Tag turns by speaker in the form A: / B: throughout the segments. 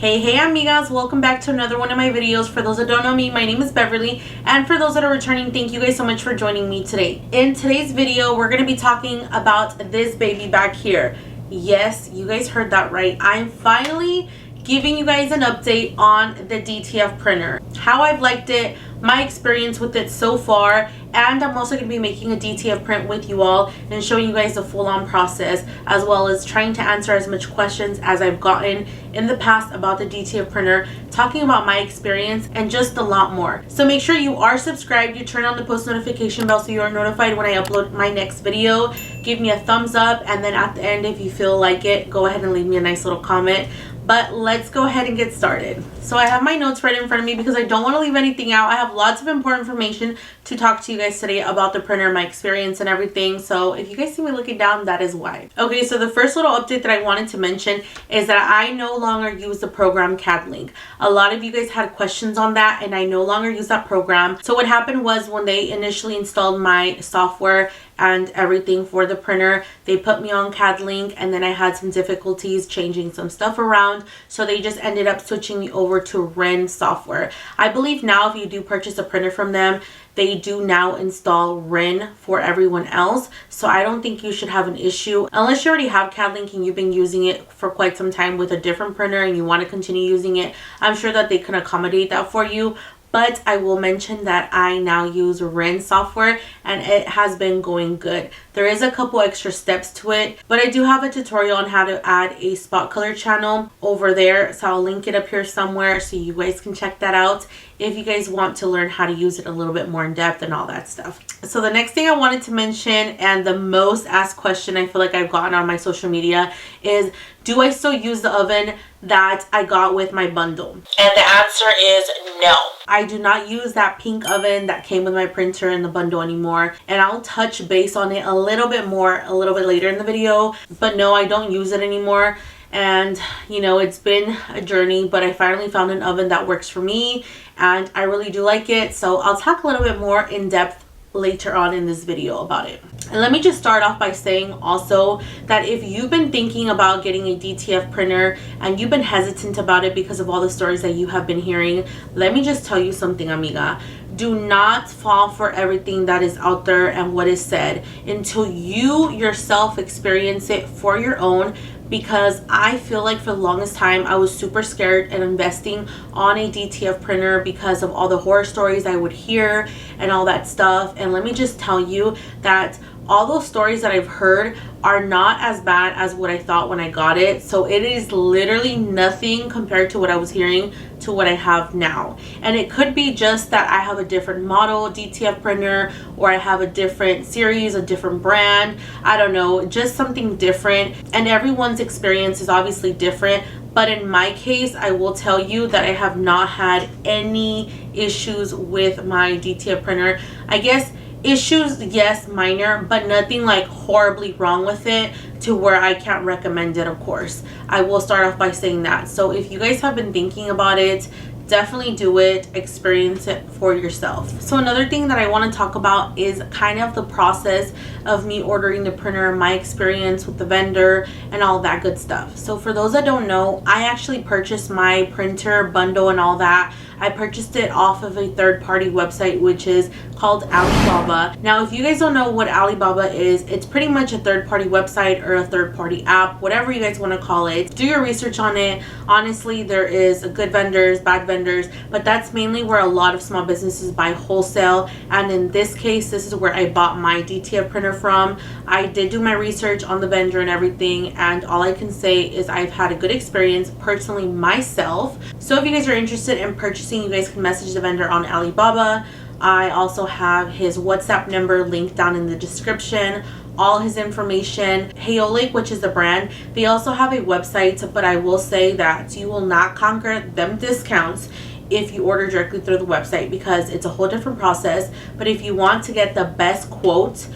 A: Hey amigas, welcome back to another one of my videos. For those that don't know me, my name is Beverly, and for those that are returning, thank you guys so much for joining me today. In today's video, we're going to be talking about this baby back here. Yes, you guys heard that right. I'm finally giving you guys an update on the DTF printer, how I've liked it, my experience with it so far, and I'm also going to be making a DTF print with you all and showing you guys the full-on process, as well as trying to answer as much questions as I've gotten in the past about the DTF printer, talking about my experience and just a lot more. So make sure you are subscribed, you turn on the post notification bell so you are notified when I upload my next video. Give me a thumbs up, and then at the end, if you feel like it, go ahead and leave me a nice little comment. But let's go ahead and get started. So I have my notes right in front of me because I don't want to leave anything out. I have lots of important information to talk to you guys today about the printer, my experience and everything. So if you guys see me looking down, that is why. Okay, so the first little update that I wanted to mention is that I no longer use the program CAD-LINK. A lot of you guys had questions on that, and I no longer use that program. So what happened was, when they initially installed my software and everything for the printer, they put me on CAD-LINK, and then I had some difficulties changing some stuff around, so they just ended up switching me over to RONT software. I believe now if you do purchase a printer from them, they do now install RONT for everyone else, so I don't think you should have an issue unless you already have CAD-LINK and you've been using it for quite some time with a different printer and you want to continue using it. I'm sure that they can accommodate that for you. But I will mention that I now use RONT software and it has been going good. There is a couple extra steps to it, but I do have a tutorial on how to add a spot color channel over there. So I'll link it up here somewhere so you guys can check that out if you guys want to learn how to use it a little bit more in depth and all that stuff. So the next thing I wanted to mention, and the most asked question I feel like I've gotten on my social media, is do I still use the oven that I got with my bundle? And the answer is no. I do not use that pink oven that came with my printer in the bundle anymore, and I'll touch base on it a little bit more a little bit later in the video. But no, I don't use it anymore. And you know, it's been a journey, but I finally found an oven that works for me and I really do like it. So I'll talk a little bit more in depth later on in this video about it. And let me just start off by saying also that if you've been thinking about getting a DTF printer and you've been hesitant about it because of all the stories that you have been hearing, let me just tell you something, amiga. Do not fall for everything that is out there and what is said until you yourself experience it for your own. Because I feel like for the longest time I was super scared of investing on a DTF printer because of all the horror stories I would hear and all that stuff. And let me just tell you that all those stories that I've heard are not as bad as what I thought when I got it. So it is literally nothing compared to what I was hearing to what I have now. And it could be just that I have a different model DTF printer, or I have a different series, a different brand, I don't know, just something different. And everyone's experience is obviously different. But in my case, I will tell you that I have not had any issues with my DTF printer. I guess issues, yes, minor, but nothing like horribly wrong with it to where I can't recommend it, of course. I will start off by saying that. So if you guys have been thinking about it, definitely do it, experience it for yourself. So another thing that I want to talk about is kind of the process of me ordering the printer, my experience with the vendor and all that good stuff. So for those that don't know, I actually purchased my printer bundle and all that. I purchased it off of a third-party website, which is called Alibaba. Now, if you guys don't know what Alibaba is, it's pretty much a third-party website or a third-party app, whatever you guys want to call it. Do your research on it. Honestly, there is good vendors, bad vendors, but that's mainly where a lot of small businesses buy wholesale. And in this case, this is where I bought my DTF printer from. I did do my research on the vendor and everything, and all I can say is I've had a good experience personally myself. So if you guys are interested in purchasing, you guys can message the vendor on Alibaba. I also have his WhatsApp number linked down in the description, all his information. HAOLIC, which is the brand, they also have a website, but I will say that you will not conquer them discounts if you order directly through the website, because it's a whole different process. But if you want to get the best quote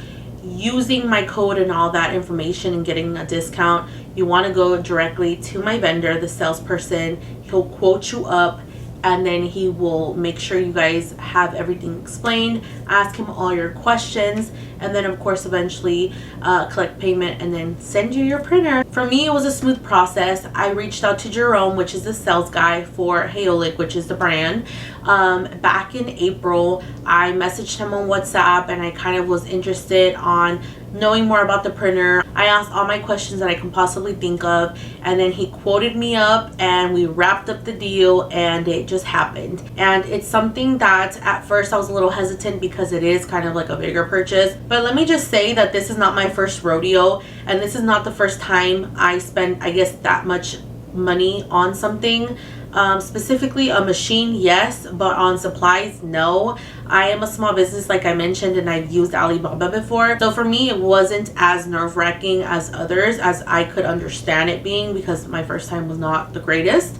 A: using my code and all that information and getting a discount, you want to go directly to my vendor, the salesperson. He'll quote you up and then he will make sure you guys have everything explained, ask him all your questions, and then of course eventually collect payment and then send you your printer. For me, it was a smooth process. I reached out to Jerome, which is the sales guy for HAOLIC, which is the brand. Back in April, I messaged him on WhatsApp and I kind of was interested on knowing more about the printer. I asked all my questions that I can possibly think of, and then he quoted me up and we wrapped up the deal, and it just happened. And it's something that at first I was a little hesitant because it is kind of like a bigger purchase, but let me just say that this is not my first rodeo, and this is not the first time I spent, I guess, that much money on something. Specifically a machine, yes, but on supplies, no. I am a small business, like I mentioned, and I've used Alibaba before, so for me it wasn't as nerve-wracking as others, as I could understand it being, because my first time was not the greatest,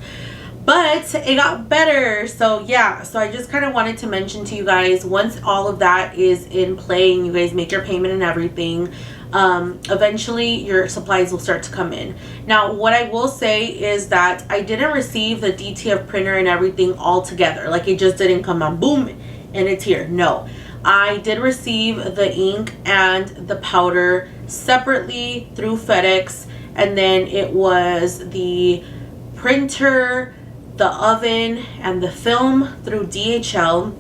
A: but it got better. So yeah, so I just kind of wanted to mention to you guys, once all of that is in play and you guys make your payment and everything, eventually your supplies will start to come in. Now what I will say is that I didn't receive the DTF printer and everything all together, like it just didn't come on boom and it's here. No, I did receive the ink and the powder separately through FedEx, and then it was the printer, the oven, and the film through DHL,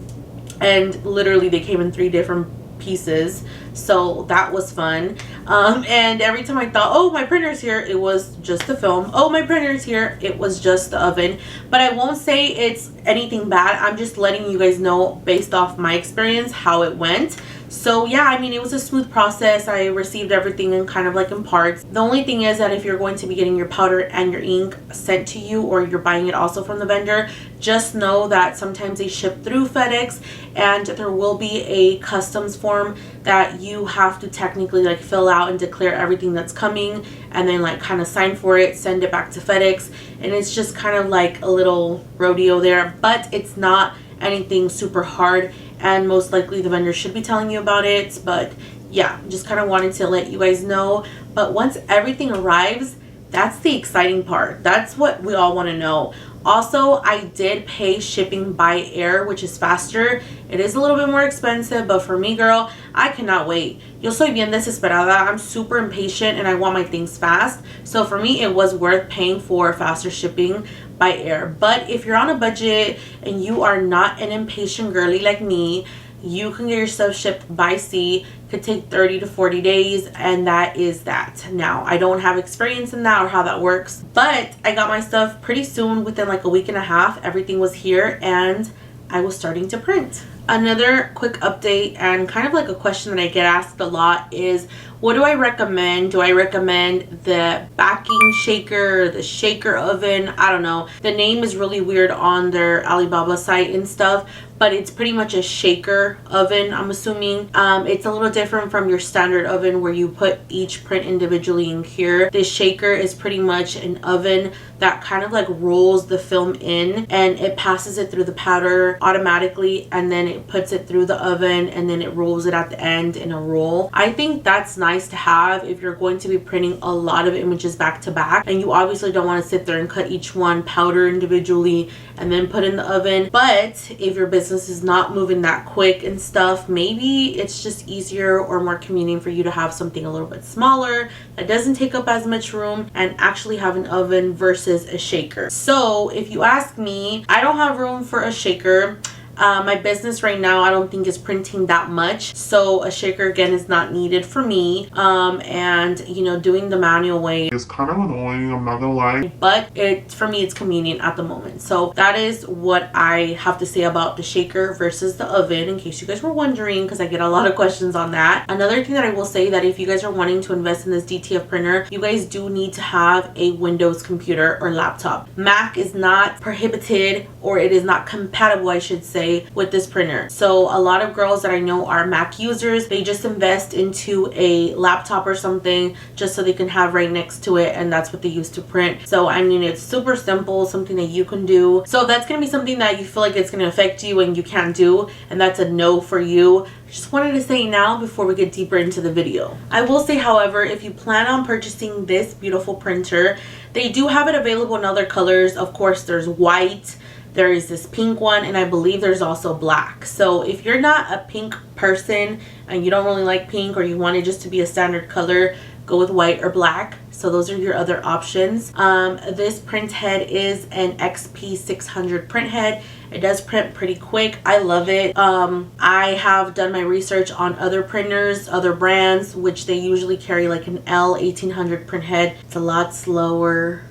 A: and literally they came in 3 different pieces, so that was fun. And every time I thought, oh, my printer's here, it was just the film. Oh, my printer's here, it was just the oven. But I won't say it's anything bad. I'm just letting you guys know based off my experience how it went. So yeah, I mean, it was a smooth process. I received everything in kind of like in parts. The only thing is that if you're going to be getting your powder and your ink sent to you, or you're buying it also from the vendor, just know that sometimes they ship through FedEx, and there will be a customs form that you have to technically like fill out and declare everything that's coming, and then like kind of sign for it, send it back to FedEx, and it's just kind of like a little rodeo there, but it's not anything super hard, and most likely the vendor should be telling you about it. But yeah, just kind of wanted to let you guys know. But once everything arrives, that's the exciting part. That's what we all want to know. Also, I did pay shipping by air, which is faster. It is a little bit more expensive, but for me, girl, I cannot wait. Yo soy bien desesperada. I'm super impatient and I want my things fast. So for me, it was worth paying for faster shipping by air. But if you're on a budget and you are not an impatient girly like me, you can get your stuff shipped by sea. It could take 30 to 40 days, and that is that. Now, I don't have experience in that or how that works, but I got my stuff pretty soon. Within like a week and a half, everything was here and I was starting to print. Another quick update and kind of like a question that I get asked a lot is, what do I recommend? Do I recommend the backing shaker, the shaker oven? I don't know. The name is really weird on their Alibaba site and stuff, but it's pretty much a shaker oven, I'm assuming. It's a little different from your standard oven where you put each print individually in here. This shaker is pretty much an oven that kind of like rolls the film in, and it passes it through the powder automatically, and then it puts it through the oven, and then it rolls it at the end in a roll. I think that's nice to have if you're going to be printing a lot of images back to back, and you obviously don't want to sit there and cut each one powder individually and then put in the oven. But if your business is not moving that quick and stuff, maybe it's just easier or more convenient for you to have something a little bit smaller that doesn't take up as much room and actually have an oven versus a shaker. So if you ask me, I don't have room for a shaker. My business right now, I don't think is printing that much, so a shaker again is not needed for me. And you know, doing the manual way is kind of annoying, I'm not gonna lie, but for me it's convenient at the moment. So that is what I have to say about the shaker versus the oven, in case you guys were wondering, because I get a lot of questions on that. Another thing that I will say, that if you guys are wanting to invest in this DTF printer, you guys do need to have a Windows computer or laptop. Mac is not prohibited, or it is not compatible, I should say, with this printer. So a lot of girls that I know are Mac users, they just invest into a laptop or something just so they can have right next to it, and that's what they use to print. So I mean, it's super simple, something that you can do. So if that's gonna be something that you feel like it's gonna affect you and you can't do, and that's a no for you, just wanted to say now before we get deeper into the video. I will say, however, if you plan on purchasing this beautiful printer, they do have it available in other colors. Of course, there's white, There is this pink one, and I believe there's also black. So if you're not a pink person and you don't really like pink, or you want it just to be a standard color, go with white or black. So those are your other options. This print head is an XP600 print head. It does print pretty quick. I love it. I have done my research on other printers, other brands, which they usually carry like an L1800 print head. It's a lot slower,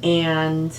A: and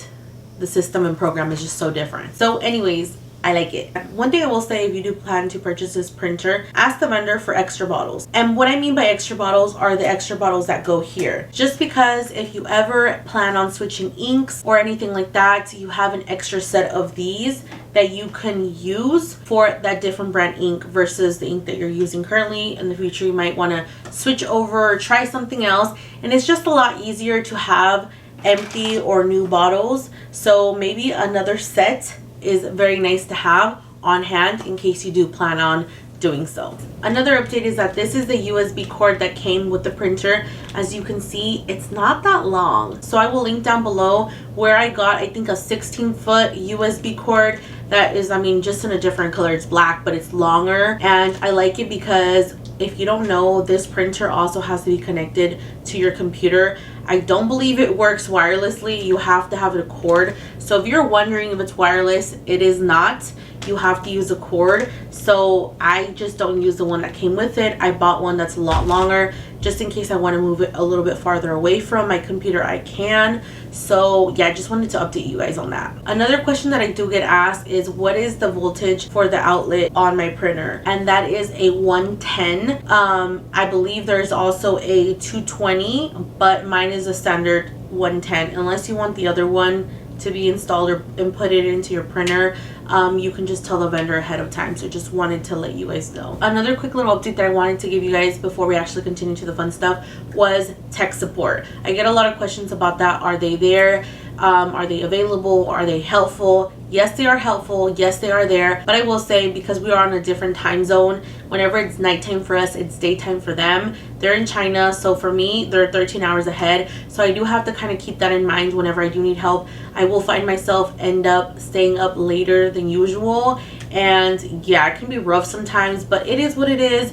A: the system and program is just so different. So anyways, I like it. One thing I will say, if you do plan to purchase this printer, ask the vendor for extra bottles. And what I mean by extra bottles are the extra bottles that go here. Just because if you ever plan on switching inks or anything like that, you have an extra set of these that you can use for that different brand ink versus the ink that you're using currently. In the future, you might want to switch over or try something else. And it's just a lot easier to have empty or new bottles. So maybe another set is very nice to have on hand in case you do plan on doing so. Another update is that this is the USB cord that came with the printer. As you can see, it's not that long. So I will link down below where I got, I think, a 16-foot USB cord that is, I mean, just in a different color. It's black, but it's longer. And I like it because if you don't know, this printer also has to be connected to your computer. I don't believe it works wirelessly. You have to have a cord. So if you're wondering if it's wireless, it is not. You have to use a cord. So I just don't use the one that came with it. I bought one that's a lot longer just in case I want to move it a little bit farther away from my computer. I can. So yeah, I just wanted to update you guys on that. Another question that I do get asked is, what is the voltage for the outlet on my printer? And that is a 110. I believe there's also a 220, but mine is a standard 110. Unless you want the other one to be installed or input it into your printer, you can just tell the vendor ahead of time. So just wanted to let you guys know. Another quick little update that I wanted to give you guys before we actually continue to the fun stuff was tech support. I get a lot of questions about that. Are they there? Are they available? Are they helpful? Yes, they are helpful. Yes, they are there. But I will say, because we are on a different time zone, whenever it's nighttime for us, it's daytime for them. They're in China, so for me, they're 13 hours ahead. So I do have to kind of keep that in mind whenever I do need help. I will find myself end up staying up later than usual. And yeah, it can be rough sometimes, but it is what it is.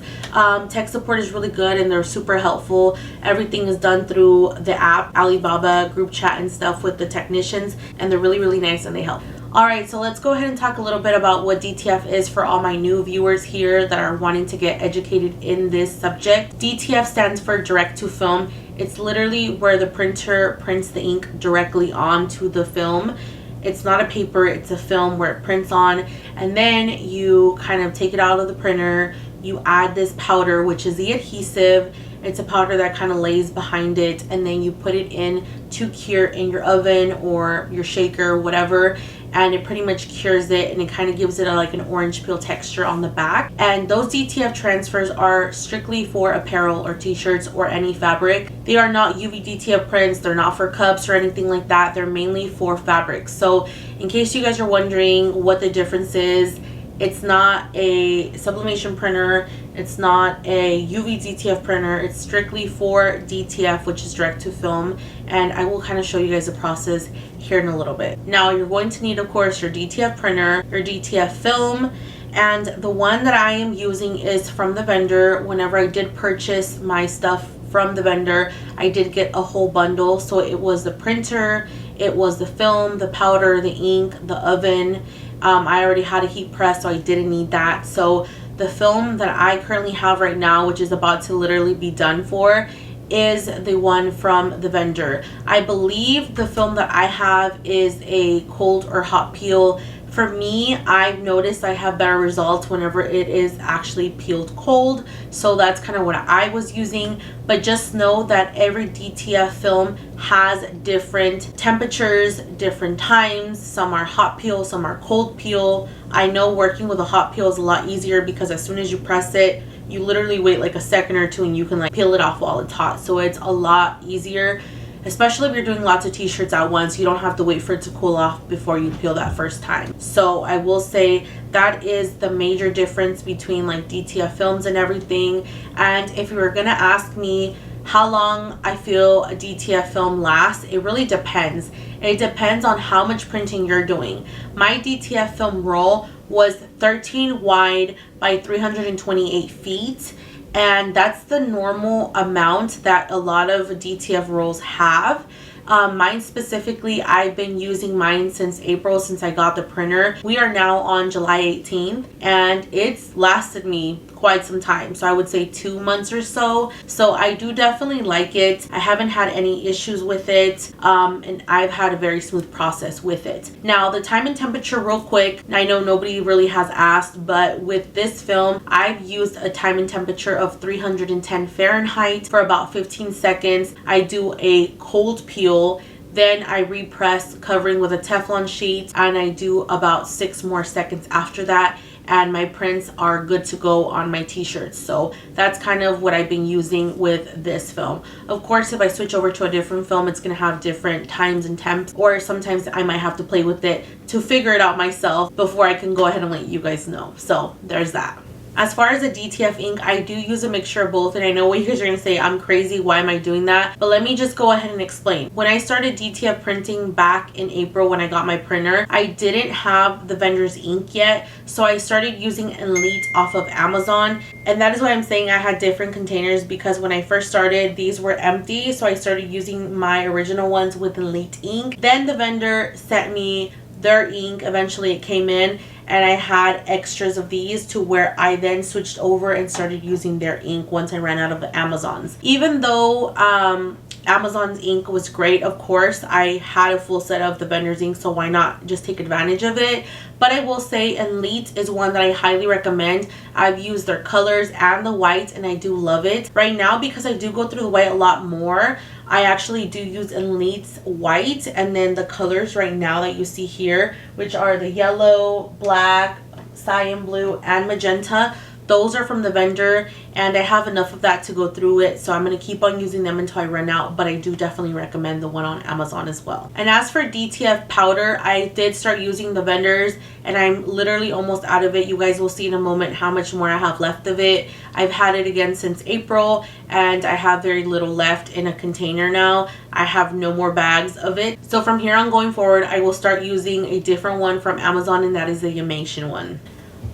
A: Tech support is really good and they're super helpful. Everything is done through the app, Alibaba group chat and stuff with the technicians, and they're really, really nice and they help. Alright, so let's go ahead and talk a little bit about what DTF is for all my new viewers here that are wanting to get educated in this subject. DTF stands for direct to film. It's literally where the printer prints the ink directly onto the film. It's not a paper, it's a film where it prints on, and then you kind of take it out of the printer. You add this powder, which is the adhesive. It's a powder that kind of lays behind it, and then you put it in to cure in your oven or your shaker, whatever, and it pretty much cures it, and it kind of gives it like an orange peel texture on the back. And those DTF transfers are strictly for apparel or t-shirts or any fabric. They are not UV DTF prints. They're not for cups or anything like that. They're mainly for fabrics. So in case you guys are wondering what the difference is, it's not a sublimation printer. It's not a UV DTF printer. It's strictly for DTF, which is direct to film. And I will kind of show you guys the process here in a little bit. Now you're going to need, of course, your DTF printer, your DTF film, and the one that I am using is from the vendor. Whenever I did purchase my stuff from the vendor, I did get a whole bundle. So it was the printer, it was the film, the powder, the ink, the oven. I already had a heat press, so I didn't need that. So the film that I currently have right now, which is about to literally be done for, is the one from the vendor. I believe the film that I have is a cold or hot peel. For me, I've noticed I have better results whenever it is actually peeled cold. So that's kind of what I was using. But just know that every DTF film has different temperatures, different times. Some are hot peel, some are cold peel. I know working with a hot peel is a lot easier because as soon as you press it, you literally wait like a second or two and you can like peel it off while it's hot. So it's a lot easier. Especially if you're doing lots of t-shirts at once, you don't have to wait for it to cool off before you peel that first time. So I will say that is the major difference between like DTF films and everything. And if you were gonna ask me how long I feel a DTF film lasts, it really depends. It depends on how much printing you're doing. My DTF film roll was 13 wide by 328 feet. And that's the normal amount that a lot of DTF rolls have. Mine specifically, I've been using mine since April, since I got the printer. We are now on July 18th, and it's lasted me quite some time, so I would say 2 months or so. So I do definitely like it. I haven't had any issues with it, and I've had a very smooth process with it. Now the time and temperature real quick, I know nobody really has asked, but with this film I've used a time and temperature of 310 Fahrenheit for about 15 seconds. I do a cold peel, then I repress covering with a Teflon sheet, and I do about 6 more seconds after that, and my prints are good to go on my t-shirts. So that's kind of what I've been using with this film. Of course, if I switch over to a different film, it's going to have different times and temps, or sometimes I might have to play with it to figure it out myself before I can go ahead and let you guys know. So there's that. As far as the DTF ink, I do use a mixture of both, and I know what you guys are going to say, I'm crazy, why am I doing that? But let me just go ahead and explain. When I started DTF printing back in April when I got my printer, I didn't have the vendor's ink yet, so I started using Elite off of Amazon. And that is why I'm saying I had different containers, because when I first started, these were empty, so I started using my original ones with Elite ink. Then the vendor sent me their ink. Eventually it came in, and I had extras of these, to where I then switched over and started using their ink once I ran out of the Amazon's. Even though Amazon's ink was great, of course, I had a full set of the vendor's ink, so why not just take advantage of it? But I will say Elite is one that I highly recommend. I've used their colors and the white, and I do love it. Right now, because I do go through the white a lot more, I actually do use Elite's white, and then the colors right now that you see here, which are the yellow, black, cyan blue, and magenta. Those are from the vendor, and I have enough of that to go through it, so I'm going to keep on using them until I run out. But I do definitely recommend the one on Amazon as well. And as for DTF powder, I did start using the vendors, and I'm literally almost out of it. You guys will see in a moment how much more I have left of it. I've had it again since April, and I have very little left in a container now. I have no more bags of it. So from here on going forward, I will start using a different one from Amazon, and that is the Amigas one.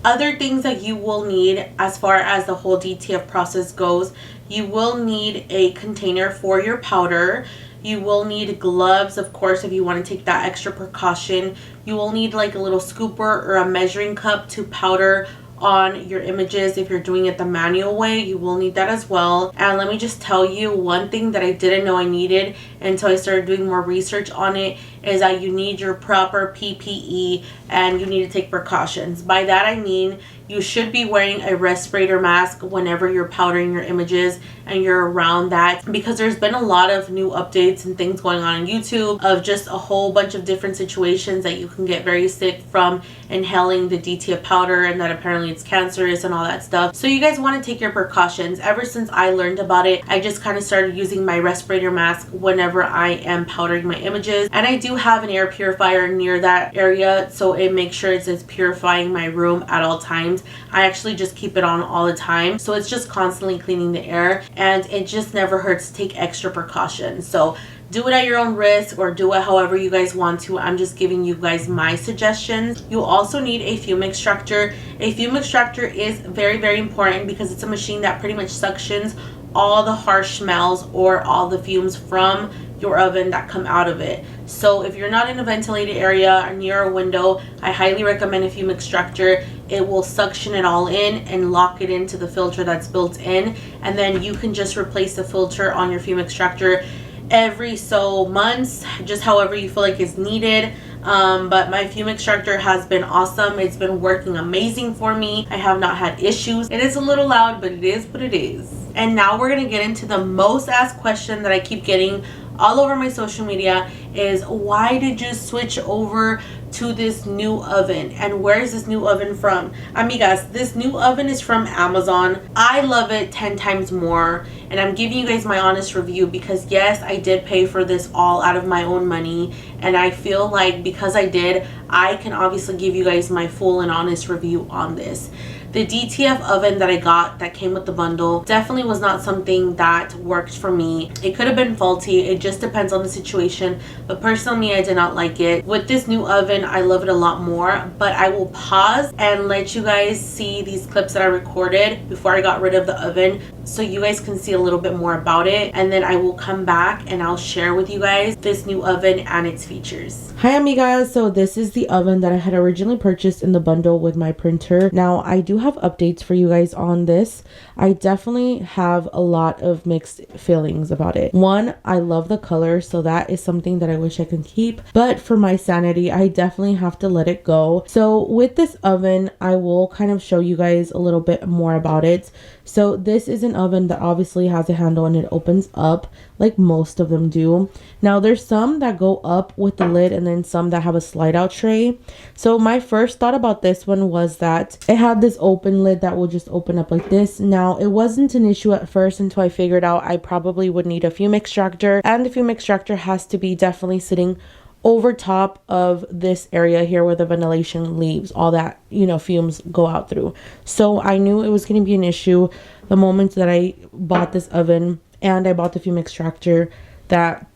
A: Other things that you will need as far as the whole DTF process goes, you will need a container for your powder. You will need gloves, of course, if you want to take that extra precaution. You will need like a little scooper or a measuring cup to powder on your images. If you're doing it the manual way, you will need that as well. And let me just tell you, one thing that I didn't know I needed until I started doing more research on it is that you need your proper PPE, and you need to take precautions. By that I mean you should be wearing a respirator mask whenever you're powdering your images and you're around that, because there's been a lot of new updates and things going on YouTube of just a whole bunch of different situations that you can get very sick from inhaling the DTF powder, and that apparently it's cancerous and all that stuff. So you guys want to take your precautions. Ever since I learned about it, I just kind of started using my respirator mask whenever I am powdering my images, and I do have an air purifier near that area, so it makes sure it's purifying my room at all times. I actually just keep it on all the time, so it's just constantly cleaning the air, and it just never hurts to take extra precautions. So do it at your own risk, or do it however you guys want to. I'm just giving you guys my suggestions. You'll also need a fume extractor. A fume extractor is very, very important, because it's a machine that pretty much suctions all the harsh smells or all the fumes from your oven that come out of it. So if you're not in a ventilated area or near a window, I highly recommend a fume extractor. It will suction it all in and lock it into the filter that's built in, and then you can just replace the filter on your fume extractor every so months, just however you feel like is needed. But my fume extractor has been awesome. It's been working amazing for me. I have not had issues. It is a little loud, but it is what it is. And now we're gonna get into the most asked question that I keep getting all over my social media is, why did you switch over to this new oven. And where is this new oven from? Amigas, this new oven is from Amazon. I love it 10 times more, and I'm giving you guys my honest review because yes, I did pay for this all out of my own money, and I feel like because I did, I can obviously give you guys my full and honest review on this. The DTF oven that I got that came with the bundle definitely was not something that worked for me. It could have been faulty. It just depends on the situation. But personally, I did not like it. With this new oven, I love it a lot more. But I will pause and let you guys see these clips that I recorded before I got rid of the oven, so you guys can see a little bit more about it. And then I will come back and I'll share with you guys this new oven and its features.
B: Hi amigas, so this is the oven that I had originally purchased in the bundle with my printer. Now I do have updates for you guys on this. I definitely have a lot of mixed feelings about it. One, I love the color, so that is something that I wish I could keep, but for my sanity, I definitely have to let it go. So with this oven, I will kind of show you guys a little bit more about it. So this is an oven that obviously has a handle and it opens up like most of them do. Now there's some that go up with the lid and then some that have a slide out tray. So my first thought about this one was that it had this open lid that will just open up like this. Now it wasn't an issue at first until I figured out I probably would need a fume extractor, and the fume extractor has to be definitely sitting over top of this area here where the ventilation leaves, all that, you know, fumes go out through. So I knew it was going to be an issue the moment that I bought this oven and I bought the fume extractor, that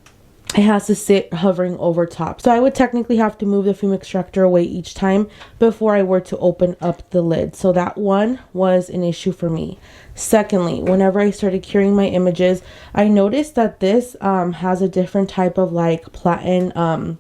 B: it has to sit hovering over top. So I would technically have to move the fume extractor away each time before I were to open up the lid. So that one was an issue for me. Secondly, whenever I started curing my images, I noticed that this has a different type of like platen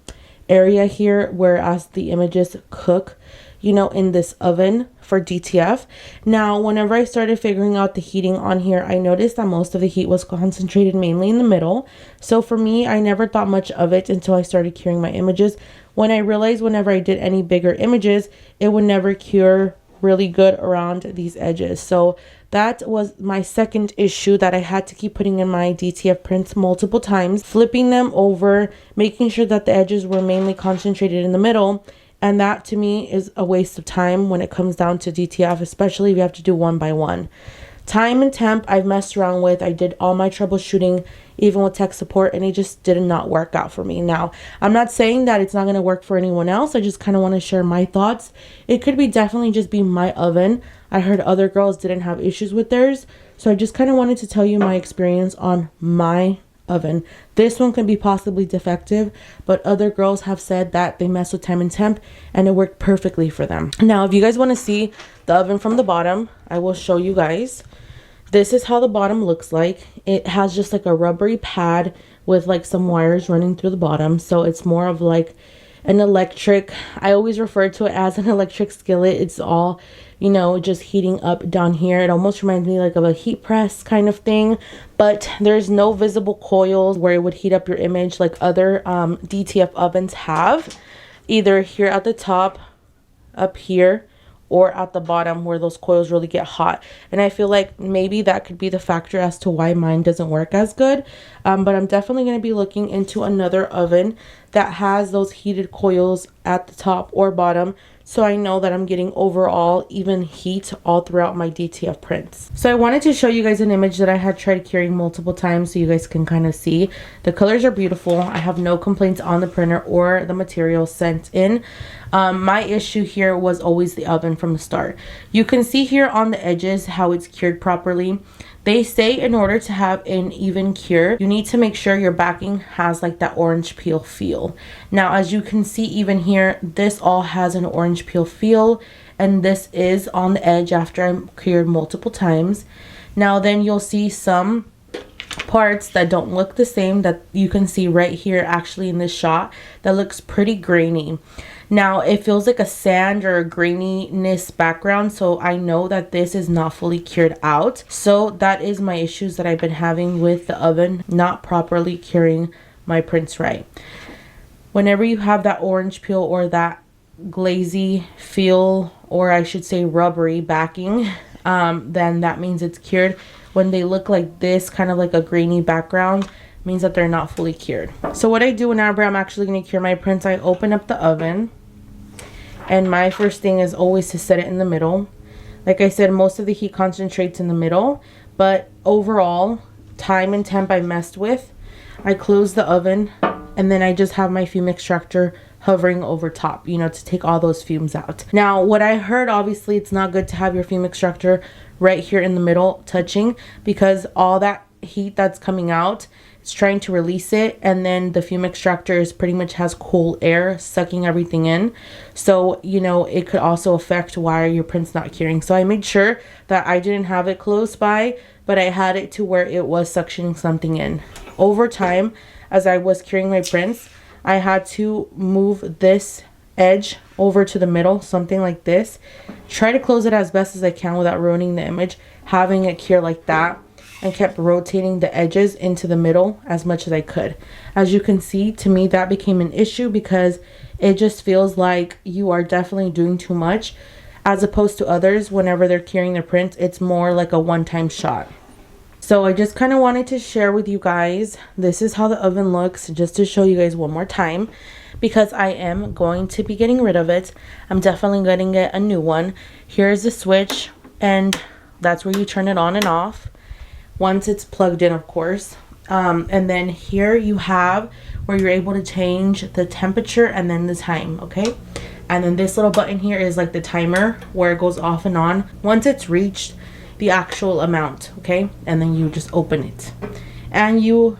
B: area here, whereas the images cook, you know, in this oven for DTF. Now, whenever I started figuring out the heating on here, I noticed that most of the heat was concentrated mainly in the middle. So for me, I never thought much of it until I started curing my images, when I realized whenever I did any bigger images, it would never cure really good around these edges. So that was my second issue, that I had to keep putting in my DTF prints multiple times, flipping them over, making sure that the edges were mainly concentrated in the middle. And that to me is a waste of time when it comes down to DTF, especially if you have to do one by one. Time and temp I've messed around with. I did all my troubleshooting, even with tech support, and it just did not work out for me. Now, I'm not saying that it's not going to work for anyone else. I just kind of want to share my thoughts. It could be definitely just be my oven. I heard other girls didn't have issues with theirs. So I just kind of wanted to tell you my experience on my oven. This one can be possibly defective, but other girls have said that they mess with time and temp and it worked perfectly for them. Now, if you guys want to see the oven from the bottom, I will show you guys. This is how the bottom looks like. It has just like a rubbery pad with like some wires running through the bottom. So it's more of like an electric, I always refer to it as an electric skillet. It's all, you know, just heating up down here. It almost reminds me like of a heat press kind of thing, but there's no visible coils where it would heat up your image like other DTF ovens have, either here at the top, up here, or at the bottom where those coils really get hot. And I feel like maybe that could be the factor as to why mine doesn't work as good. But I'm definitely going to be looking into another oven that has those heated coils at the top or bottom, so I know that I'm getting overall even heat all throughout my DTF prints. So I wanted to show you guys an image that I had tried curing multiple times so you guys can kind of see. The colors are beautiful. I have no complaints on the printer or the material sent in. My issue here was always the oven from the start. You can see here on the edges how it's cured properly. They say in order to have an even cure, you need to make sure your backing has like that orange peel feel. Now, as you can see even here, this all has an orange peel feel, and this is on the edge after I'm cured multiple times. Now then you'll see some parts that don't look the same that you can see right here actually in this shot that looks pretty grainy. Now it feels like a sand or a graininess background, so I know that this is not fully cured out. So that is my issues that I've been having with the oven not properly curing my prints right. Whenever you have that orange peel or that glazy feel, or I should say rubbery backing, then that means it's cured. When they look like this, kind of like a grainy background, means that they're not fully cured. So what I do whenever I'm actually going to cure my prints, I open up the oven And my first thing is always to set it in the middle. Like I said, most of the heat concentrates in the middle, but overall, time and temp I messed with. I close the oven, and then I just have my fume extractor hovering over top, you know, to take all those fumes out. Now, what I heard, obviously, it's not good to have your fume extractor right here in the middle touching, because all that heat that's coming out, it's trying to release it, and then the fume extractor is pretty much has cool air sucking everything in. So, you know, it could also affect why your print's not curing. So I made sure that I didn't have it close by, but I had it to where it was suctioning something in. Over time, as I was curing my prints, I had to move this edge over to the middle, something like this. Try to close it as best as I can without ruining the image, having it cure like that, and kept rotating the edges into the middle as much as I could. As you can see, to me that became an issue because it just feels like you are definitely doing too much, as opposed to others whenever they're curing their prints, it's more like a one-time shot. So I just kind of wanted to share with you guys, this is how the oven looks, just to show you guys one more time, because I am going to be getting rid of it. I'm definitely going to get a new one. Here's the switch, and that's where you turn it on and off once it's plugged in, of course. And then here you have where you're able to change the temperature and then the time, okay? And then this little button here is like the timer where it goes off and on once it's reached the actual amount, okay? And then you just open it and you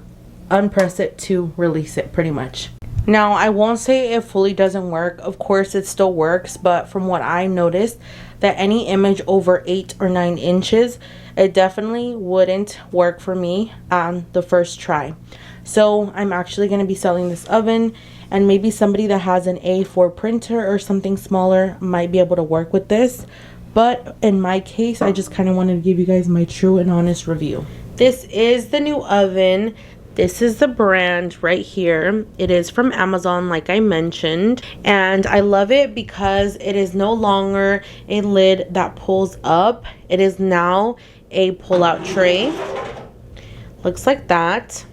B: unpress it to release it, pretty much. Now, I won't say it fully doesn't work. Of course, it still works, but from what I noticed, that any image over 8 or 9 inches, it definitely wouldn't work for me on the first try. So I'm actually going to be selling this oven, and maybe somebody that has an A4 printer or something smaller might be able to work with this. But in my case, I just kind of wanted to give you guys my true and honest review. This is the new oven. This is the brand right here. It is from Amazon, like I mentioned. And I love it because it is no longer a lid that pulls up. It is now a pull-out tray. Looks like that.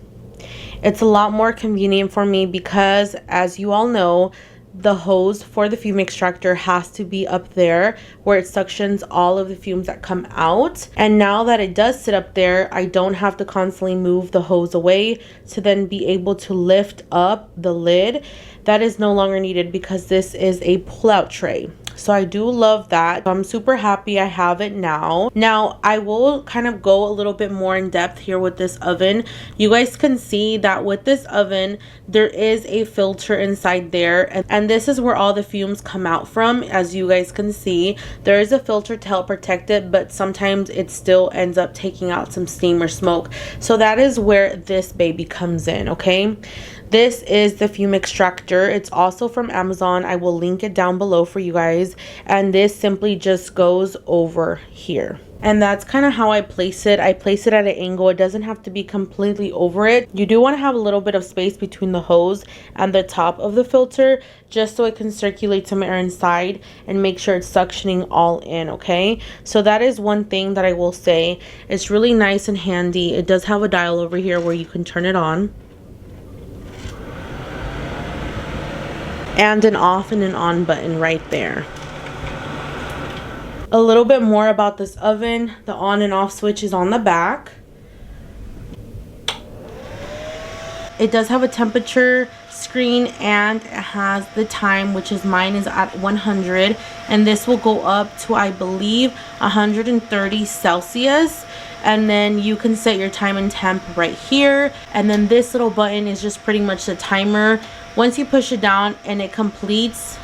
B: It's a lot more convenient for me because, as you all know, the hose for the fume extractor has to be up there where it suctions all of the fumes that come out. And now that it does sit up there, I don't have to constantly move the hose away to then be able to lift up the lid. That is no longer needed because this is a pull-out tray. So I do love that. I'm super happy I have it now. Now, I will kind of go a little bit more in depth here with this oven. You guys can see that with this oven, there is a filter inside there. And this is where all the fumes come out from. As you guys can see, there is a filter to help protect it, but sometimes it still ends up taking out some steam or smoke. So that is where this baby comes in, okay? This is the fume extractor. It's also from Amazon. I will link it down below for you guys. And this simply just goes over here. And that's kind of how I place it. I place it at an angle. It doesn't have to be completely over it. You do want to have a little bit of space between the hose and the top of the filter, just so it can circulate some air inside and make sure it's suctioning all in, okay? So that is one thing that I will say. It's really nice and handy. It does have a dial over here where you can turn it on, and an off and an on button right there. A little bit more about this oven. The on and off switch is on the back. It does have a temperature screen and it has the time, which is mine is at 100, and this will go up to, I believe, 130 Celsius. And then you can set your time and temp right here. And then this little button is just pretty much the timer. Once you push it down and it completes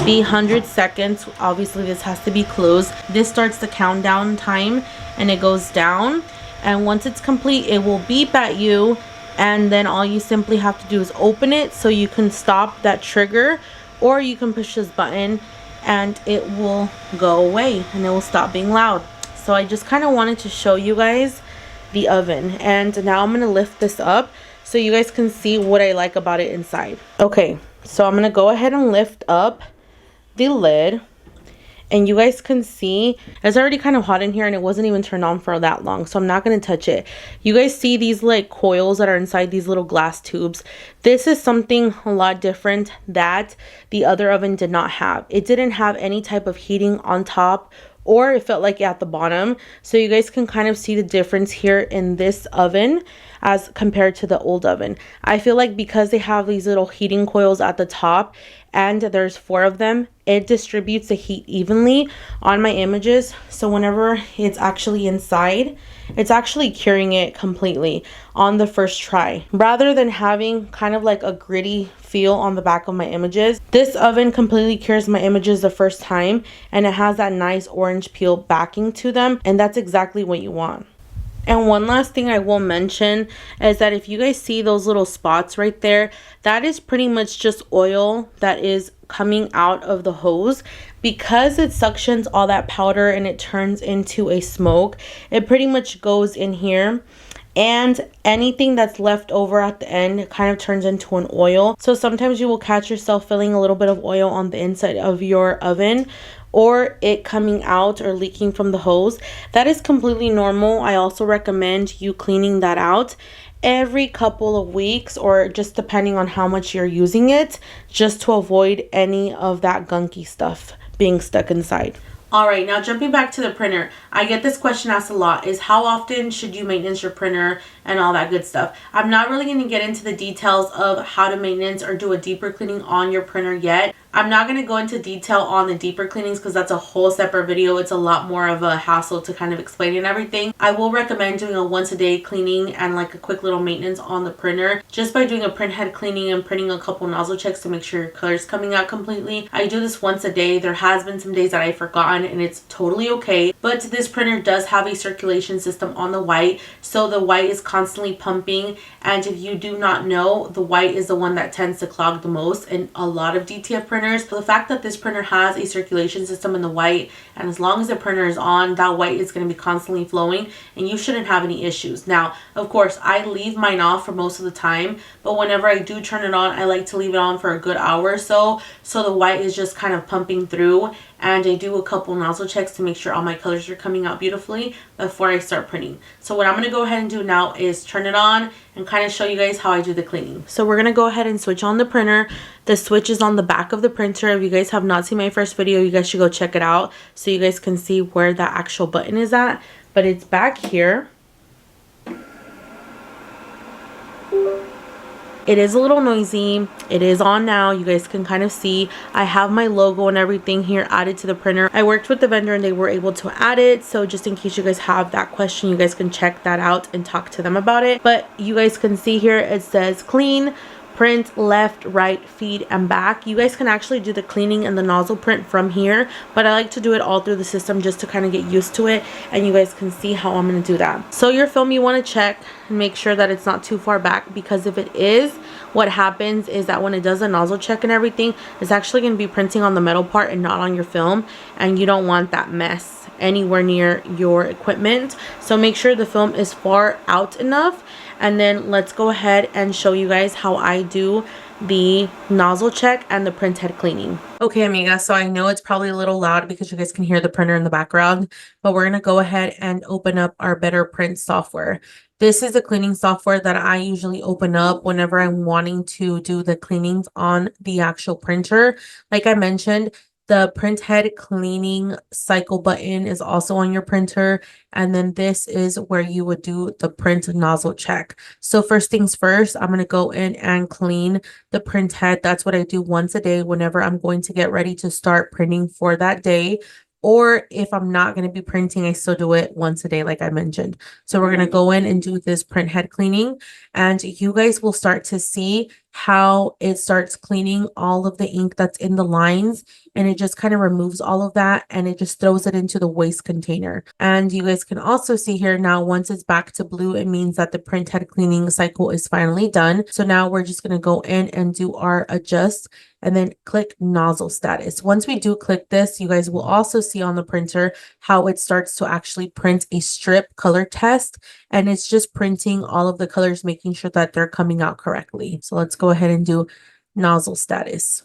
B: the 100 seconds, obviously this has to be closed. This starts the countdown time and it goes down. And once it's complete, it will beep at you. And then all you simply have to do is open it so you can stop that trigger, or you can push this button and it will go away and it will stop being loud. So I just kind of wanted to show you guys the oven. And now I'm going to lift this up so you guys can see what I like about it inside. Okay, so I'm going to go ahead and lift up the lid. and you guys can see it's already kind of hot in here, and it wasn't even turned on for that long, so I'm not going to touch it. You guys see these like coils that are inside these little glass tubes. This is something a lot different that the other oven did not have. It didn't have any type of heating on top, or it felt like at the bottom. So you guys can kind of see the difference here in this oven as compared to the old oven. I feel like because they have these little heating coils at the top, and there's 4 of them, it distributes the heat evenly on my images. So whenever it's actually inside, it's actually curing it completely on the first try, rather than having kind of like a gritty feel on the back of my images. This oven completely cures my images the first time, and it has that nice orange peel backing to them, and that's exactly what you want. And one last thing I will mention is that if you guys see those little spots right there, that is pretty much just oil that is coming out of the hose. Because it suctions all that powder and it turns into a smoke, it pretty much goes in here, and anything that's left over at the end kind of turns into an oil. So sometimes you will catch yourself feeling a little bit of oil on the inside of your oven, or it coming out or leaking from the hose. That is completely normal. I also recommend you cleaning that out every couple of weeks, or just depending on how much you're using it, just to avoid any of that gunky stuff being stuck inside.
A: Alright, now jumping back to the printer, I get this question asked a lot, is how often should you maintenance your printer and all that good stuff. I'm not really going to get into the details of how to maintenance or do a deeper cleaning on your printer yet. I'm not going to go into detail on the deeper cleanings because that's a whole separate video. It's a lot more of a hassle to kind of explain and everything. I will recommend doing a once a day cleaning and like a quick little maintenance on the printer, just by doing a print head cleaning and printing a couple nozzle checks to make sure your color's coming out completely. I do this once a day. There has been some days that I've forgotten, and it's totally okay. But this printer does have a circulation system on the white, so the white is constantly pumping, and if you do not know, the white is the one that tends to clog the most in a lot of DTF printers. So the fact that this printer has a circulation system in the white, and as long as the printer is on, that white is going to be constantly flowing and you shouldn't have any issues. Now, of course, I leave mine off for most of the time, but whenever I do turn it on, I like to leave it on for a good hour or so the white is just kind of pumping through, and I do a couple nozzle checks to make sure all my colors are coming out beautifully before I start printing. So what I'm going to go ahead and do now is turn it on and kind of show you guys how I do the cleaning. So we're going to go ahead and switch on the printer. The switch is on the back of the printer. If you guys have not seen my first video, you guys should go check it out so you guys can see where the actual button is at. But it's back here. It is a little noisy. It is on now. You guys can kind of see I have my logo and everything here added to the printer. I worked with the vendor and they were able to add it, so just in case you guys have that question, you guys can check that out and talk to them about it. But you guys can see here it says clean, print, left, right, feed, and back. You guys can actually do the cleaning and the nozzle print from here, but I like to do it all through the system just to kind of get used to it, and you guys can see how I'm going to do that. So your film, you want to check and make sure that it's not too far back, because if it is, what happens is that when it does a nozzle check and everything, it's actually going to be printing on the metal part and not on your film, and you don't want that mess anywhere near your equipment. So make sure the film is far out enough. And then let's go ahead and show you guys how I do the nozzle check and the print head cleaning. Okay, amiga, so I know it's probably a little loud because you guys can hear the printer in the background, but we're going to go ahead and open up our Better Print software. This is the cleaning software that I usually open up whenever I'm wanting to do the cleanings on the actual printer. Like I mentioned, the print head cleaning cycle button is also on your printer, and then this is where you would do the print nozzle check. So first things first, I'm going to go in and clean the print head. That's what I do once a day whenever I'm going to get ready to start printing for that day. Or if I'm not going to be printing, I still do it once a day, like I mentioned. So we're going to go in and do this print head cleaning, and you guys will start to see how it starts cleaning all of the ink that's in the lines, and it just kind of removes all of that and it just throws it into the waste container. And you guys can also see here now, once it's back to blue, it means that the print head cleaning cycle is finally done. So now we're just going to go in and do our adjust and then click nozzle status. Once we do click this, you guys will also see on the printer how it starts to actually print a strip color test, and it's just printing all of the colors, making sure that they're coming out correctly. So let's go ahead and do nozzle status.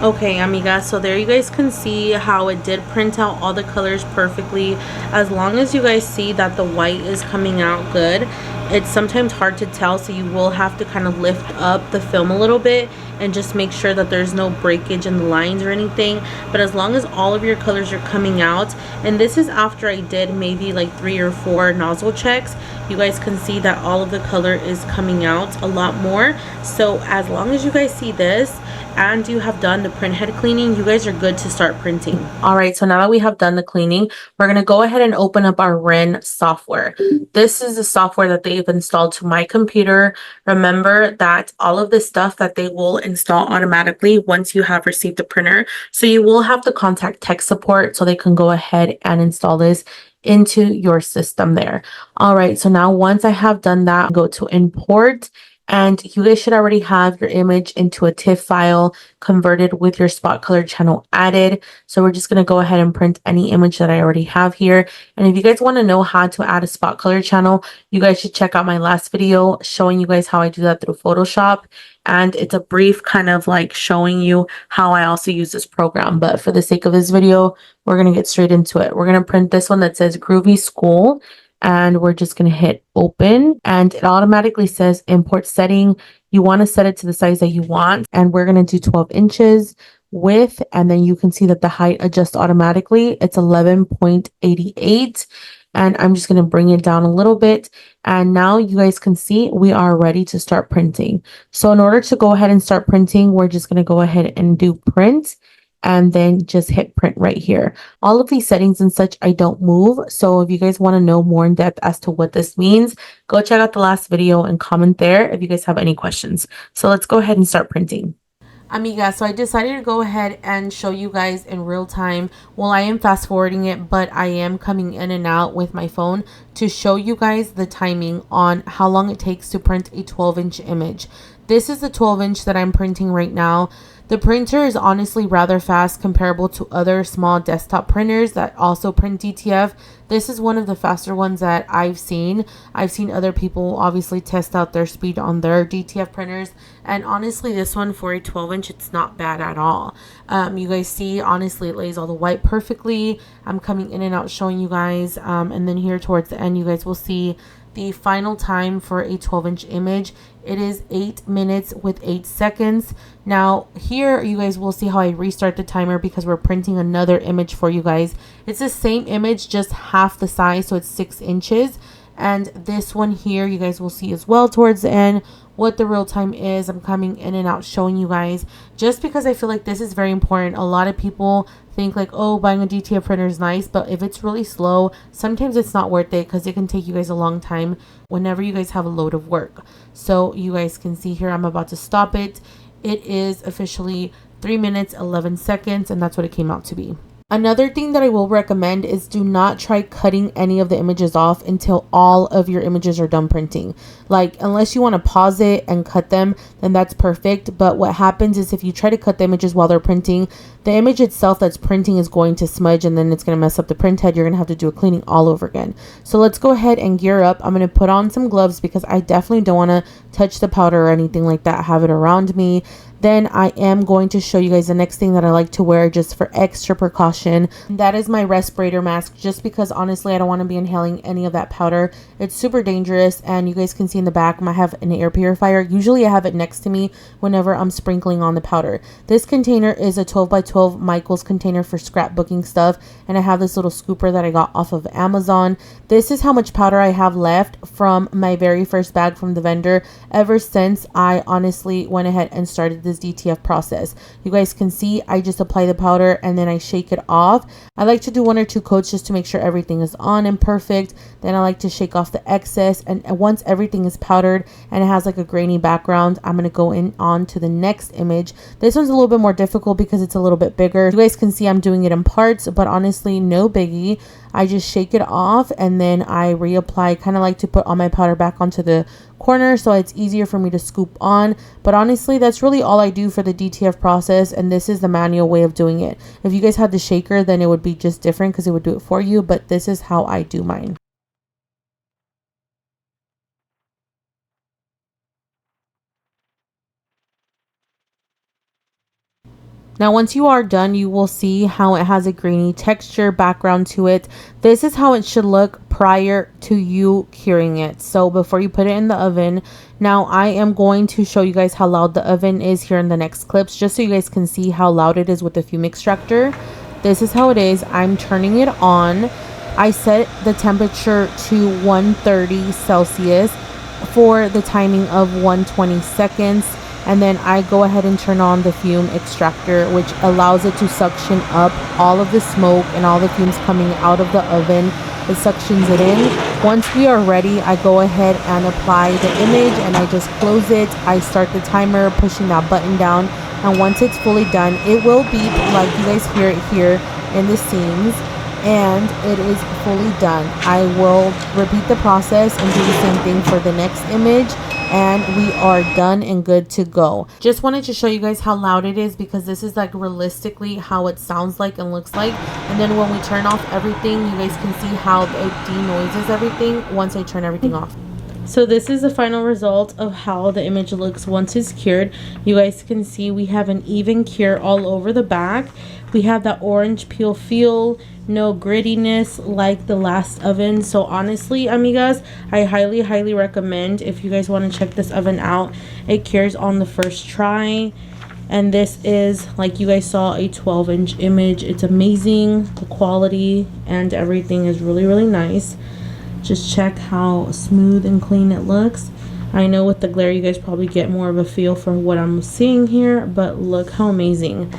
A: Okay, amiga, so there you guys can see how it did print out all the colors perfectly. As long as you guys see that the white is coming out good, it's sometimes hard to tell, so you will have to kind of lift up the film a little bit and just make sure that there's no breakage in the lines or anything. But as long as all of your colors are coming out, and this is after I did maybe like 3 or 4 nozzle checks, you guys can see that all of the color is coming out a lot more. So as long as you guys see this and you have done the print head cleaning, you guys are good to start printing. All right, so now that we have done the cleaning, we're going to go ahead and open up our REN software. This is the software that they've installed to my computer. Remember that all of this stuff that they will install automatically once you have received the printer. So you will have to contact tech support so they can go ahead and install this into your system there. All right, so now once I have done that, go to import. And you guys should already have your image into a TIFF file converted with your spot color channel added. So we're just going to go ahead and print any image that I already have here. And if you guys want to know how to add a spot color channel, you guys should check out my last video showing you guys how I do that through Photoshop. And it's a brief kind of like showing you how I also use this program. But for the sake of this video, we're going to get straight into it. We're going to print this one that says Groovy School. And we're just going to hit open, and it automatically says import setting. You want to set it to the size that you want, and we're going to do 12 inches width, and then you can see that the height adjusts automatically. It's 11.88, and I'm just going to bring it down a little bit. And now you guys can see we are ready to start printing. So in order to go ahead and start printing, we're just going to go ahead and do print, and then just hit print right here. All of these settings and such, I don't move. So if you guys want to know more in depth as to what this means, go check out the last video and comment there if you guys have any questions. So let's go ahead and start printing. Amiga, so I decided to go ahead and show you guys in real time. Well, I am fast forwarding it, but I am coming in and out with my phone to show you guys the timing on how long it takes to print a 12-inch image. This is the 12-inch that I'm printing right now. The printer is honestly rather fast comparable to other small desktop printers that also print DTF. This is one of the faster ones that I've seen. I've seen other people obviously test out their speed on their DTF printers. And honestly, this one for a 12-inch, it's not bad at all. You guys see, honestly, it lays all the white perfectly. I'm coming in and out showing you guys. And then here towards the end, you guys will see the final time for a 12-inch image. It is 8 minutes with 8 seconds. Now here you guys will see how I restart the timer because we're printing another image for you guys. It's the same image, just half the size, so it's 6 inches. And this one here you guys will see as well towards the end what the real time is. I'm coming in and out showing you guys just because I feel like this is very important. A lot of people think like, oh, buying a DTF printer is nice, but if it's really slow, sometimes it's not worth it because it can take you guys a long time whenever you guys have a load of work. So you guys can see here, I'm about to stop it. It is officially 3 minutes 11 seconds, and that's what it came out to be. Another thing that I will recommend is do not try cutting any of the images off until all of your images are done printing. Like, unless you want to pause it and cut them, then that's perfect. But what happens is if you try to cut the images while they're printing, the image itself that's printing is going to smudge, and then it's going to mess up the print head. You're going to have to do a cleaning all over again. So let's go ahead and gear up. I'm going to put on some gloves because I definitely don't want to touch the powder or anything like that, have it around me. Then I am going to show you guys the next thing that I like to wear just for extra precaution. That is my respirator mask, just because honestly I don't want to be inhaling any of that powder. It's super dangerous, and you guys can see in the back I have an air purifier. Usually I have it next to me whenever I'm sprinkling on the powder. This container is a 12 by 12 Michaels container for scrapbooking stuff, and I have this little scooper that I got off of Amazon. This is how much powder I have left from my very first bag from the vendor ever since I honestly went ahead and started this DTF process. You guys can see I just apply the powder and then I shake it off. I like to do 1 or 2 coats just to make sure everything is on and perfect. Then I like to shake off the excess, and once everything is powdered and it has like a grainy background, I'm going to go in on to the next image. This one's a little bit more difficult because it's a little bit bigger. You guys can see I'm doing it in parts, but honestly no biggie. I just shake it off and then I reapply. Kind of like to put all my powder back onto the corner so it's easier for me to scoop on. But honestly, that's really all I do for the DTF process, and this is the manual way of doing it. If you guys had the shaker, then it would be just different because it would do it for you, but this is how I do mine.
B: Now once you are done, you will see how it has a grainy texture background to it. This is how it should look prior to you curing it. So before you put it in the oven, now I am going to show you guys how loud the oven is here in the next clips, just so you guys can see how loud it is with the fume extractor. This is how it is. I'm turning it on. I set the temperature to 130 Celsius for the timing of 120 seconds. And then I go ahead and turn on the fume extractor, which allows it to suction up all of the smoke and all the fumes coming out of the oven. It suctions it in. Once we are ready, I go ahead and apply the image and I just close it. I start the timer, pushing that button down. And once it's fully done, it will beep like you guys hear it here in the scenes. And it is fully done. I will repeat the process and do the same thing for the next image, and we are done and good to go. Just wanted to show you guys how loud it is, because this is like realistically how it sounds like and looks like. And then when we turn off everything, you guys can see how it denoises everything once I turn everything off. So this is the final result of how the image looks once it's cured. You guys can see we have an even cure all over the back. We have that orange peel feel, no grittiness like the last oven. So honestly, amigas, I highly recommend if you guys want to check this oven out. It cures on the first try. And this is, like you guys saw, a 12-inch image. It's amazing. The quality and everything is really nice. Just check how smooth and clean it looks. I know with the glare you guys probably get more of a feel for what I'm seeing here, but look how amazing.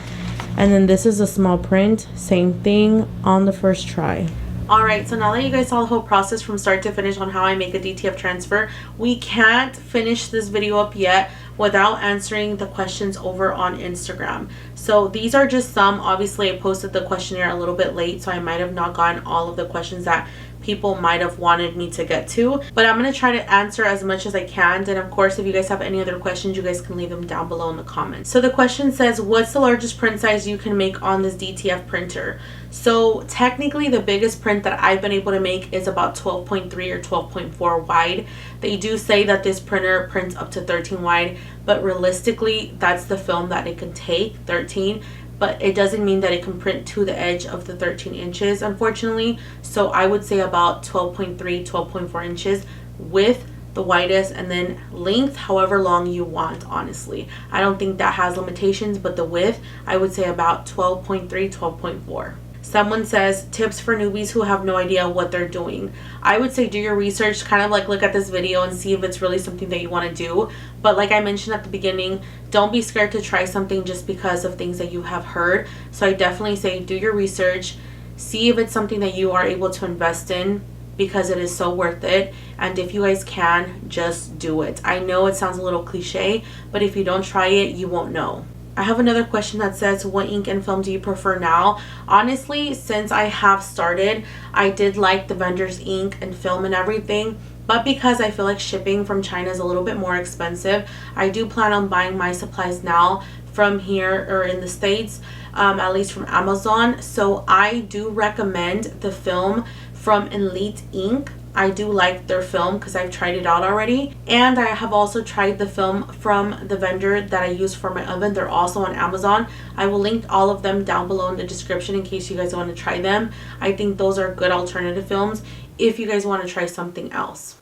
B: And then this is a small print, same thing on the first try.
A: Alright, so now that you guys saw the whole process from start to finish on how I make a DTF transfer, we can't finish this video up yet without answering the questions over on Instagram. So these are just some. Obviously I posted the questionnaire a little bit late, so I might have not gotten all of the questions that people might have wanted me to get to, but I'm going to try to answer as much as I can. And of course, if you guys have any other questions, you guys can leave them down below in the comments. So the question says, what's the largest print size you can make on this DTF printer? So technically the biggest print that I've been able to make is about 12.3 or 12.4 wide. They do say that this printer prints up to 13 wide, but realistically that's the film that it can take, 13. But it doesn't mean that it can print to the edge of the 13 inches, unfortunately. So I would say about 12.3, 12.4 inches with the widest, and then length however long you want. Honestly, I don't think that has limitations, but the width I would say about 12.3, 12.4. Someone says, tips for newbies who have no idea what they're doing. I would say do your research, kind of like look at this video and see if it's really something that you want to do. But like I mentioned at the beginning, don't be scared to try something just because of things that you have heard. So I definitely say do your research, see if it's something that you are able to invest in, because it is so worth it. And if you guys can, just do it. I know it sounds a little cliche, but if you don't try it, you won't know. I have another question that says, what ink and film do you prefer now? Honestly, since I have started, I did like the vendor's ink and film and everything, but because I feel like shipping from China is a little bit more expensive, I do plan on buying my supplies now from here or in the States, at least from Amazon. So I do recommend the film from Elite Ink. I do like their film because I've tried it out already, and I have also tried the film from the vendor that I use for my oven. They're also on Amazon. I will link all of them down below in the description in case you guys want to try them. I think those are good alternative films if you guys want to try something else.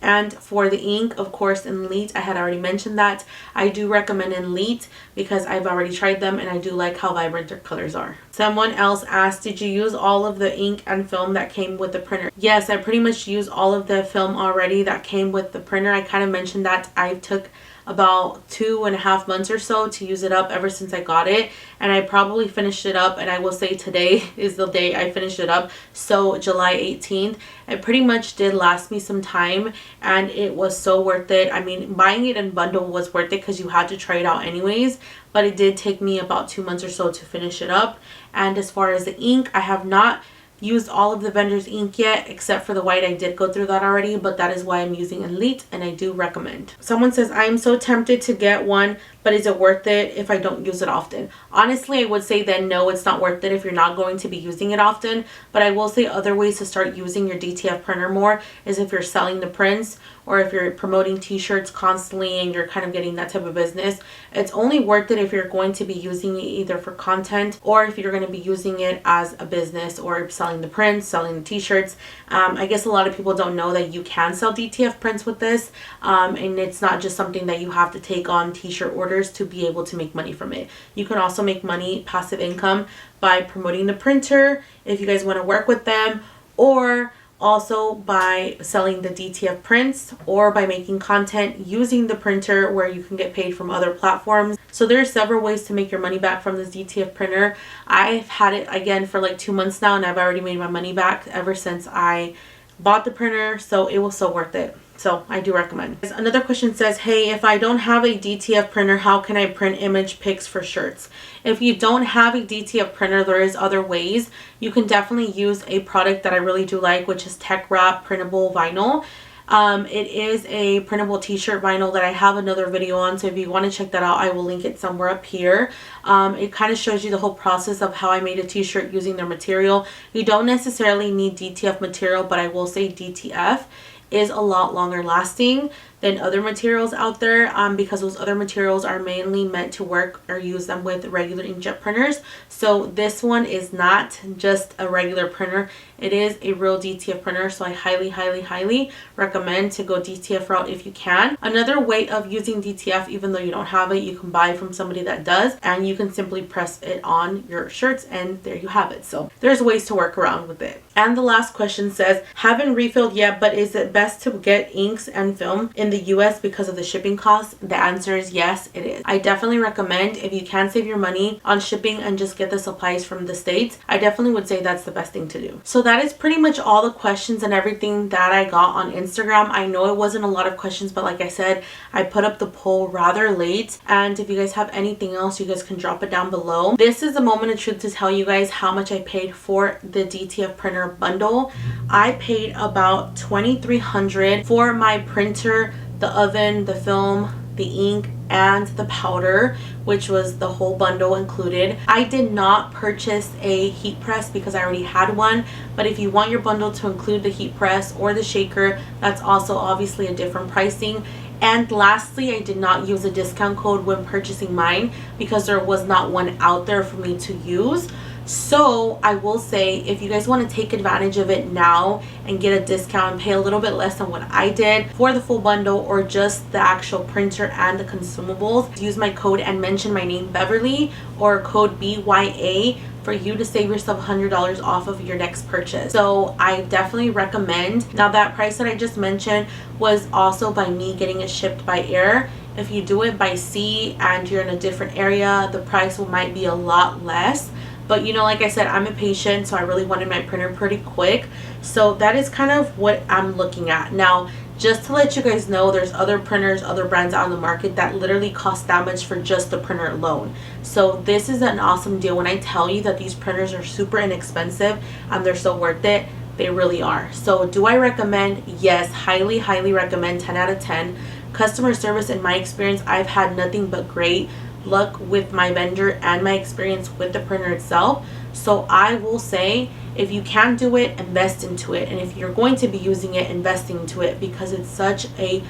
A: And for the ink, of course, Elite, I had already mentioned that. I do recommend Elite because I've already tried them and I do like how vibrant their colors are. Someone else asked, did you use all of the ink and film that came with the printer? Yes, I pretty much used all of the film already that came with the printer. I kind of mentioned that I took about 2.5 months or so to use it up ever since I got it, and I probably finished it up, and I will say today is the day I finished it up, so July 18th. It pretty much did last me some time, and it was so worth it. I mean, buying it in bundle was worth it because you had to try it out anyways, but it did take me about 2 months or so to finish it up. And as far as the ink, I have not used all of the vendor's ink yet, except for the white. I did go through that already, but that is why I'm using Elite, and I do recommend. Someone says, I am so tempted to get one, but is it worth it if I don't use it often? Honestly, I would say then no, it's not worth it if you're not going to be using it often. But I will say other ways to start using your DTF printer more is if you're selling the prints, or if you're promoting t-shirts constantly and you're kind of getting that type of business, it's only worth it if you're going to be using it either for content or if you're going to be using it as a business or selling the prints, selling the t-shirts. I guess a lot of people don't know that you can sell DTF prints with this, and it's not just something that you have to take on t-shirt orders to be able to make money from it. You can also make money, passive income, by promoting the printer if you guys want to work with them, or also by selling the DTF prints, or by making content using the printer where you can get paid from other platforms. So there's several ways to make your money back from this DTF printer. I've had it again for like 2 months now, and I've already made my money back ever since I bought the printer, so it was so worth it. So I do recommend. Another question says, hey, if I don't have a DTF printer, how can I print image pics for shirts? If you don't have a DTF printer, there is other ways. You can definitely use a product that I really do like, which is Tech Wrap printable vinyl. It is a printable t-shirt vinyl that I have another video on, so if you want to check that out, I will link it somewhere up here. It kind of shows you the whole process of how I made a t-shirt using their material. You don't necessarily need DTF material, but I will say DTF is a lot longer lasting than other materials out there, because those other materials are mainly meant to work or use them with regular inkjet printers. So this one is not just a regular printer, it is a real DTF printer, so I highly recommend to go DTF route if you can. Another way of using DTF, even though you don't have it, you can buy from somebody that does, and you can simply press it on your shirts and there you have it. So there's ways to work around with it. And the last question says, haven't refilled yet, but is it best to get inks and film in the US because of the shipping costs? The answer is yes, it is. I definitely recommend, if you can save your money on shipping and just get the supplies from the States, I definitely would say that's the best thing to do. So that is pretty much all the questions and everything that I got on Instagram. I know it wasn't a lot of questions, but like I said, I put up the poll rather late, and if you guys have anything else, you guys can drop it down below. This is a moment of truth to tell you guys how much I paid for the DTF printer bundle. I paid about $2,300 for my printer, the oven, the film, the ink, and the powder, which was the whole bundle included. I did not purchase a heat press because I already had one, but if you want your bundle to include the heat press or the shaker, that's also obviously a different pricing. And lastly, I did not use a discount code when purchasing mine because there was not one out there for me to use. So I will say, if you guys want to take advantage of it now and get a discount and pay a little bit less than what I did for the full bundle or just the actual printer and the consumables, use my code and mention my name Beverly or code BYA for you to save yourself $100 off of your next purchase. So I definitely recommend. Now that price that I just mentioned was also by me getting it shipped by air. If you do it by sea and you're in a different area, the price might be a lot less. But you know, like I said, I'm impatient, so I really wanted my printer pretty quick. So that is kind of what I'm looking at. Now, just to let you guys know, there's other printers, other brands out on the market that literally cost that much for just the printer alone. So this is an awesome deal. When I tell you that these printers are super inexpensive and they're so worth it, they really are. So do I recommend? Yes, highly recommend. 10 out of 10. Customer service, in my experience, I've had nothing but great luck with my vendor and my experience with the printer itself. So I will say, if you can do it, invest into it, and if you're going to be using it, investing into it, because it's such a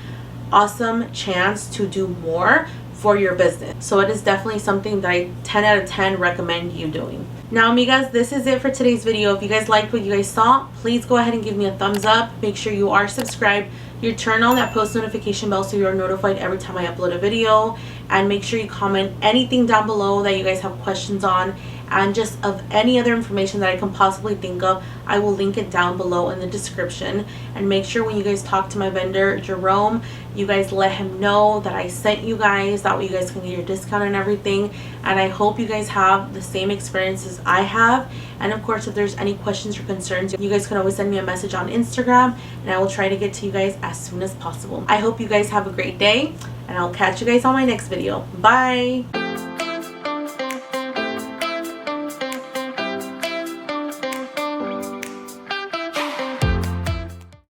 A: awesome chance to do more for your business. So it is definitely something that I 10 out of 10 recommend you doing. Now, amigas, this is it for today's video. If you guys liked what you guys saw, please go ahead and give me a thumbs up. Make sure you are subscribed. You turn on that post notification bell so you are notified every time I upload a video, and make sure you comment anything down below that you guys have questions on, and just of any other information that I can possibly think of. I will link it down below in the description. And make sure when you guys talk to my vendor Jerome, you guys let him know that I sent you guys, that way you guys can get your discount and everything. And I hope you guys have the same experiences I have. And of course, if there's any questions or concerns, you guys can always send me a message on Instagram, and I will try to get to you guys as soon as possible. I hope you guys have a great day, and I'll catch you guys on my next video. Bye.